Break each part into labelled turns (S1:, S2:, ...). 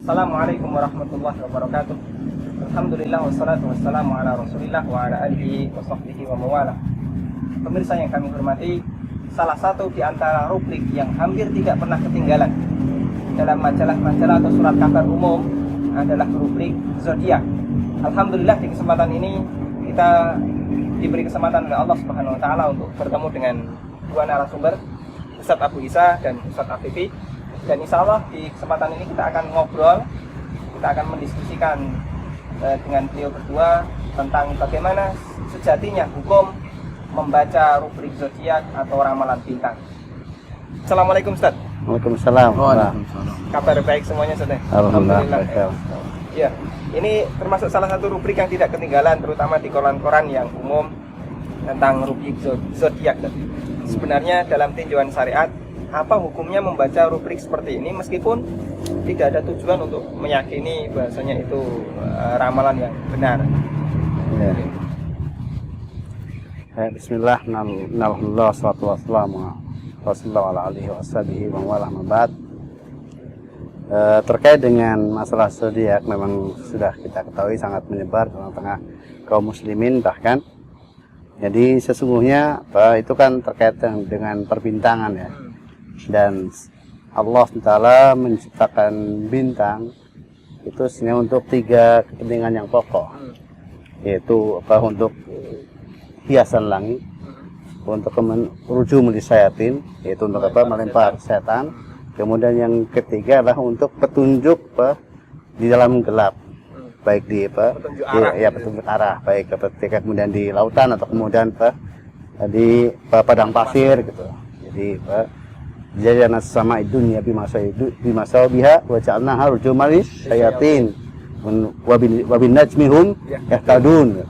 S1: Assalamualaikum warahmatullahi wabarakatuh. Alhamdulillah wassalatu wassalamu ala Rasulillah wa ala alihi wa sahbihi wa mawala. Pemirsa yang kami hormati, salah satu di antara rubrik yang hampir tidak pernah ketinggalan dalam majalah-majalah atau surat kabar umum adalah rubrik zodiak. Alhamdulillah di kesempatan ini kita diberi kesempatan oleh Allah Subhanahu wa taala untuk bertemu dengan dua narasumber, Ustadz Abu Isa dan Ustadz Afifi. Dan insya Allah di kesempatan ini kita akan ngobrol, kita akan mendiskusikan dengan beliau berdua tentang bagaimana sejatinya hukum membaca rubrik zodiak atau ramalan bintang. Assalamualaikum Ustadz.
S2: Waalaikumsalam.
S1: Kabar baik semuanya Ustadz?
S2: Alhamdulillah.
S1: Ya, ini termasuk salah satu rubrik yang tidak ketinggalan, terutama di koran-koran yang umum tentang rubrik zodiak. Sebenarnya dalam tinjauan syariat, apa hukumnya membaca rubrik seperti ini meskipun tidak ada tujuan untuk meyakini bahasanya itu ramalan yang benar.
S2: Ya. Bismillah, alhamdulillah, salatu wassalamu ala alihi wa sahbihi wa wala mabad. Terkait dengan masalah zodiak memang sudah kita ketahui sangat menyebar di tengah kaum muslimin bahkan. Jadi sesungguhnya itu kan terkait dengan perbintangan ya. Dan Allah Ta'ala menciptakan bintang itu sebenarnya untuk tiga kepentingan yang pokok, yaitu untuk hiasan langit, untuk rujum lisayatin, yaitu untuk melempar setan. Kemudian yang ketiga adalah untuk petunjuk di dalam gelap, baik di petunjuk arah, baik ketika kemudian di lautan atau kemudian di padang pasir gitu. Jadi jadinya sama dunia bimasa biha wa ja'alnaha rujuman syayatin wa bin najmihum yahtadun.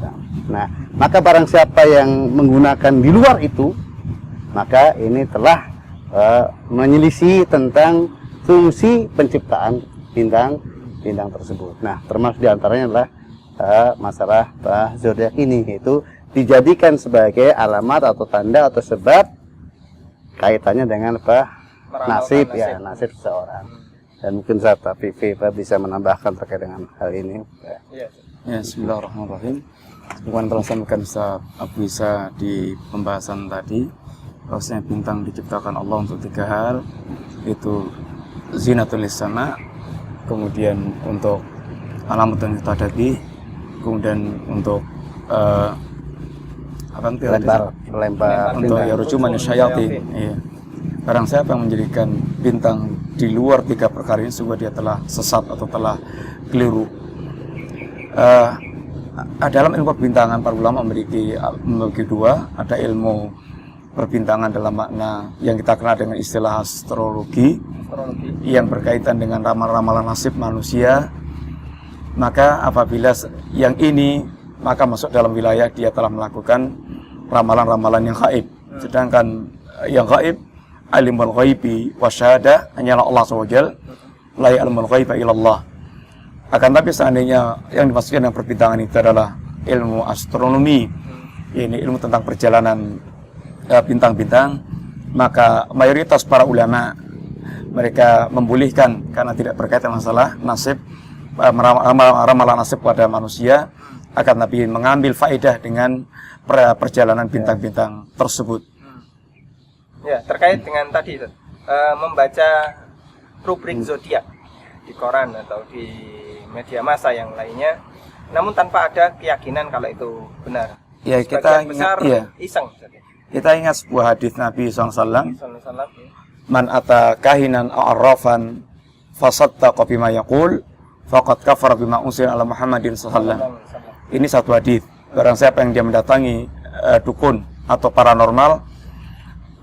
S2: Nah, maka barang siapa yang menggunakan di luar itu, maka ini telah menyelisih tentang fungsi penciptaan bintang tersebut. Nah, termasuk diantaranya adalah masalah zodiak ini, yaitu dijadikan sebagai alamat atau tanda atau sebab kaitannya dengan nasib seseorang. Dan mungkin Ustaz Afifi bisa menambahkan terkait dengan hal ini.
S3: Ya, bismillahirrahmanirrahim. Bukan telah sampaikan Ustaz Abu Isa di pembahasan tadi, bahwasanya bintang diciptakan Allah untuk tiga hal, yaitu zinatul lisama, kemudian untuk alamat dan tadabi, kemudian untuk
S2: lempar
S3: untuk yarujuman syayatin. Iya. Barang siapa yang menjadikan bintang di luar tiga perkara ini, sungguh dia telah sesat atau telah keliru. Dalam ilmu perbintangan para ulama memiliki dua, ada ilmu perbintangan dalam makna yang kita kenal dengan istilah astrologi yang berkaitan dengan ramalan nasib manusia. Maka apabila yang ini maka masuk dalam wilayah dia telah melakukan ramalan-ramalan yang gaib. Sedangkan yang gaib, alimul ghaibi wasyahada, hanyalah Allah SWT, la ya'lamul ghaiba illallah. Akan tapi seandainya yang dimaksudkan dengan perbintangan itu adalah ilmu astronomi, ini ilmu tentang perjalanan bintang-bintang, maka mayoritas para ulama mereka membolehkan karena tidak berkaitan masalah nasib, ramalan nasib pada manusia, akan tapi mengambil faedah dengan perjalanan bintang-bintang tersebut.
S1: Ya, terkait dengan tadi membaca rubrik zodiak di koran atau di media massa yang lainnya, namun tanpa ada keyakinan kalau itu benar.
S3: Ya, kita ingat,
S1: iseng.
S3: Kita ingat sebuah hadis Nabi SAW. Man ata kahinan a'rafan fasaddaqa bima yaqul faqad kafara bima unzila ala Muhammadin sallallahu. Ini satu hadis. Barang siapa yang dia mendatangi dukun atau paranormal,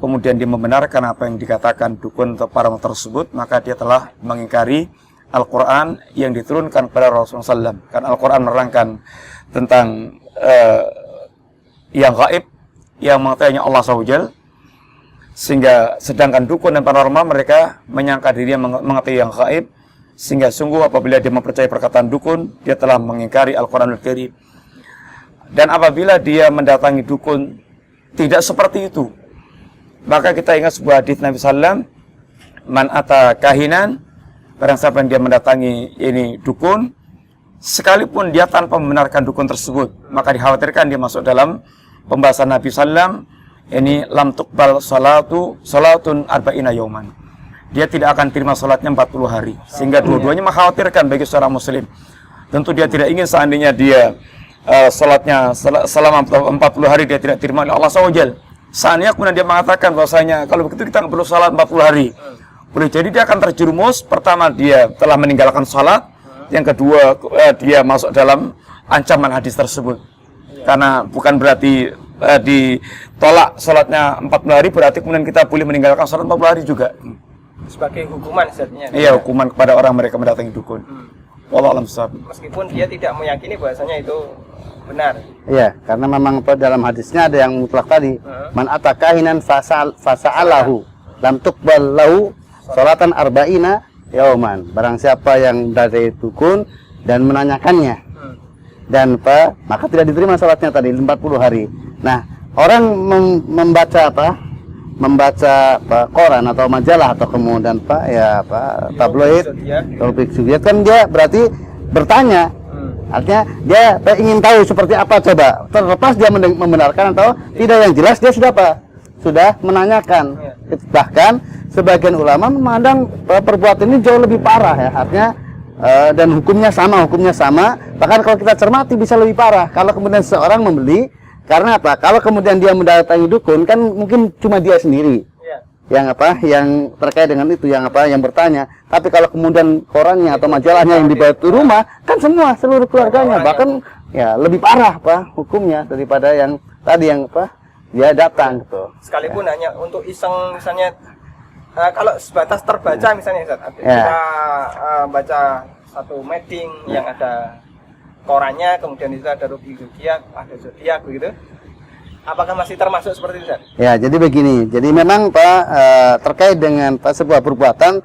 S3: kemudian dia membenarkan apa yang dikatakan dukun atau paranormal tersebut, maka dia telah mengingkari Al-Quran yang diturunkan kepada Rasulullah SAW. Karena Al-Quran menerangkan tentang yang gaib, yang mengetahuinya Allah SWT, sehingga sedangkan dukun dan paranormal mereka menyangka dirinya mengetahui yang gaib, sehingga sungguh apabila dia mempercayai perkataan dukun, dia telah mengingkari Al-Quranul Karim. Dan apabila dia mendatangi dukun tidak seperti itu, maka kita ingat sebuah hadis Nabi SAW, man ata kahinan barang siapa yang dia mendatangi ini dukun, sekalipun dia tanpa membenarkan dukun tersebut, maka dikhawatirkan dia masuk dalam pembahasan Nabi Sallam, ini lam tuqbal salatun arba'ina yauman. Dia tidak akan terima salatnya 40 hari. Sehingga dua-duanya mengkhawatirkan bagi seorang muslim. Tentu dia tidak ingin seandainya dia salatnya selama 40 hari dia tidak terima oleh Allah SWT. Seandainya kemudian dia mengatakan bahwasanya kalau begitu kita nggak perlu salat 40 hari. Boleh jadi dia akan terjerumus. Pertama, dia telah meninggalkan salat. Yang kedua, dia masuk dalam ancaman hadis tersebut. Karena bukan berarti ditolak salatnya 40 hari, berarti kemudian kita boleh meninggalkan salat 40 hari juga.
S1: Sebagai hukuman sebenarnya.
S3: Iya, hukuman kepada orang mereka mendatangi dukun. Wallahu a'lam bishawab.
S1: Meskipun dia tidak meyakini bahwasanya itu benar.
S2: Iya, karena memang dalam hadisnya ada yang mutlak tadi. Man atakahinan fasa'alahu lam tuqbal lahu salatan arba'ina yauman. Barang siapa yang dari dukun dan menanyakannya dan maka tidak diterima salatnya tadi 40 hari. Nah, orang membaca koran atau majalah atau kemudian tabloid, topik Soviet kan dia berarti bertanya. Artinya dia ingin tahu seperti apa coba. Terlepas dia membenarkan atau tidak, yang jelas dia sudah menanyakan. Bahkan sebagian ulama memandang perbuatan ini jauh lebih parah ya. Artinya dan hukumnya sama. Bahkan kalau kita cermati bisa lebih parah. Kalau kemudian seorang membeli, karena apa? Kalau kemudian dia mendatangi dukun, kan mungkin cuma dia sendiri yang terkait dengan itu, yang bertanya. Tapi kalau kemudian korannya atau majalahnya yang dibawa ke rumah, kan seluruh keluarganya, bahkan ya lebih parah hukumnya daripada yang tadi dia datang gitu.
S1: Sekalipun hanya untuk iseng misalnya, kalau sebatas terbaca misalnya kita baca satu meeting yang ada korannya, kemudian itu ada rugi zodiak, ada zodiak begitu. Apakah masih termasuk seperti itu, Ustaz? Ya,
S2: jadi begini. Jadi memang terkait dengan sebuah perbuatan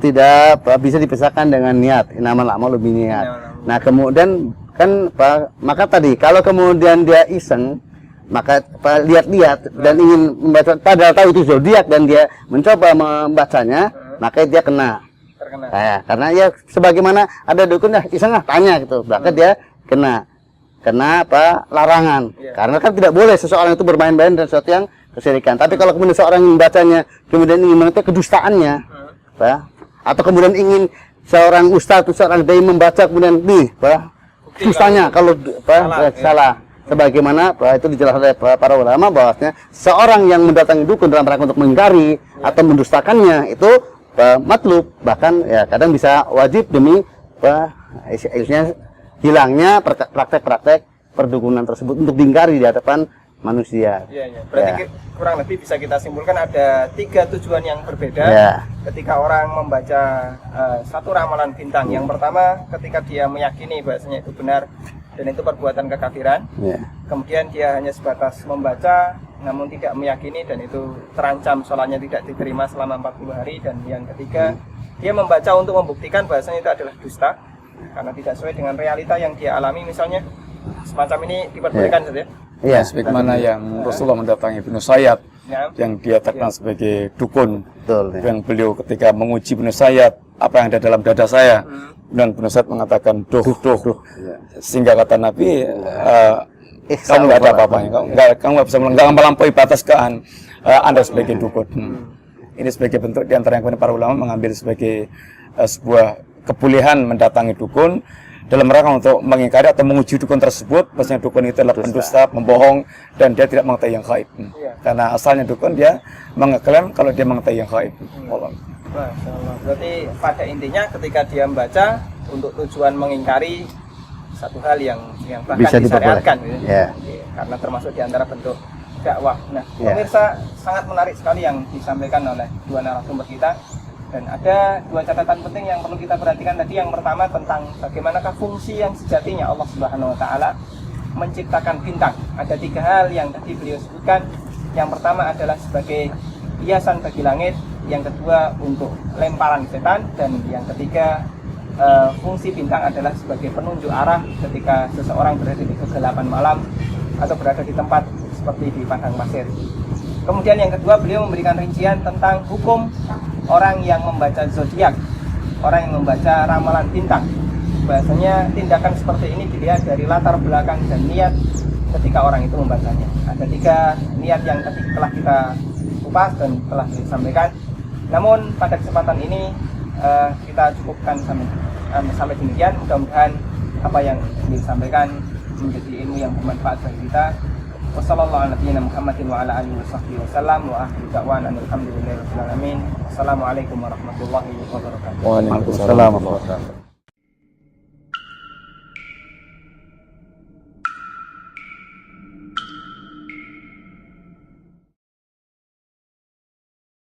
S2: tidak bisa dipisahkan dengan niat. Innamal a'malu binniyat. Nah, kemudian kan maka tadi kalau kemudian dia iseng, maka lihat-lihat dan ingin membaca, padahal tahu itu zodiak dan dia mencoba membacanya, maka dia terkena. Karena ya sebagaimana ada dukun iseng tanya gitu, bahkan dia kena larangan. Karena kan tidak boleh seseorang itu bermain-main dan sesuatu yang kesyirikan. Tapi kalau kemudian seorang membacanya kemudian ingin mengetahui kedustaannya, atau kemudian ingin seorang ustaz atau seorang dai membaca kemudian dustanya kalau salah. Sebagaimana itu dijelaskan oleh para ulama bahwasanya seorang yang mendatangi dukun dalam rangka untuk mengingkari atau mendustakannya itu matlub, bahkan ya kadang bisa wajib demi hilangnya praktek-praktek perdukunan tersebut untuk diingkari di hadapan manusia.
S1: Berarti kurang lebih bisa kita simpulkan ada 3 tujuan yang berbeda ketika orang membaca satu ramalan bintang. Yang pertama, ketika dia meyakini bahasanya itu benar dan itu perbuatan kekafiran. Kemudian dia hanya sebatas membaca namun tidak meyakini dan itu terancam sholatnya tidak diterima selama 40 hari. Dan yang ketiga, dia membaca untuk membuktikan bahasanya itu adalah dusta karena tidak sesuai dengan realita yang dia alami. Misalnya semacam ini diperbolehkan saja.
S3: Iya, sebagaimana yang Rasulullah mendatangi Ibnu Sayyad yang dia terkenal sebagai dukun. Dan beliau ketika menguji Ibnu Sayyad, apa yang ada dalam dada saya, dan Ibnu Sayyad mengatakan duh. Sehingga kata Nabi, kamu nggak ada apa-apanya, kamu nggak bisa melampaui batas Anda sebagai dukun. Ini sebagai bentuk diantara yang kemudian para ulama mengambil sebagai sebuah kebolehan mendatangi dukun dalam rangka untuk mengingkari atau menguji dukun tersebut, bahwasanya dukun itu adalah pendusta, pembohong, dan dia tidak mengetahui yang gaib. Karena asalnya dukun dia mengeklaim kalau dia mengetahui yang gaib.
S1: Masya Allah. Berarti pada intinya ketika dia membaca untuk tujuan mengingkari satu hal yang bahkan disyariatkan, karena termasuk diantara bentuk dakwah. Nah, pemirsa, sangat menarik sekali yang disampaikan oleh dua narasumber kita. Dan ada 2 catatan penting yang perlu kita perhatikan tadi. Yang pertama tentang bagaimanakah fungsi yang sejatinya Allah Subhanahu wa Ta'ala menciptakan bintang. Ada 3 hal yang tadi beliau sebutkan. Yang pertama adalah sebagai hiasan bagi langit, yang kedua untuk lemparan setan, dan yang ketiga fungsi bintang adalah sebagai penunjuk arah ketika seseorang berada di kegelapan malam atau berada di tempat seperti di padang pasir. Kemudian yang kedua, beliau memberikan rincian tentang hukum orang yang membaca zodiak orang yang membaca ramalan bintang. Bahasanya tindakan seperti ini dilihat dari latar belakang dan niat ketika orang itu membacanya. Ada 3 niat yang tadi telah kita kupas dan telah disampaikan. Namun pada kesempatan ini kita cukupkan sampai demikian. Mudah-mudahan apa yang disampaikan menjadi ilmu yang bermanfaat bagi kita. Wassalamualaikum warahmatullahi wabarakatuh.
S3: Waalaikumsalam warahmatullahi wabarakatuh.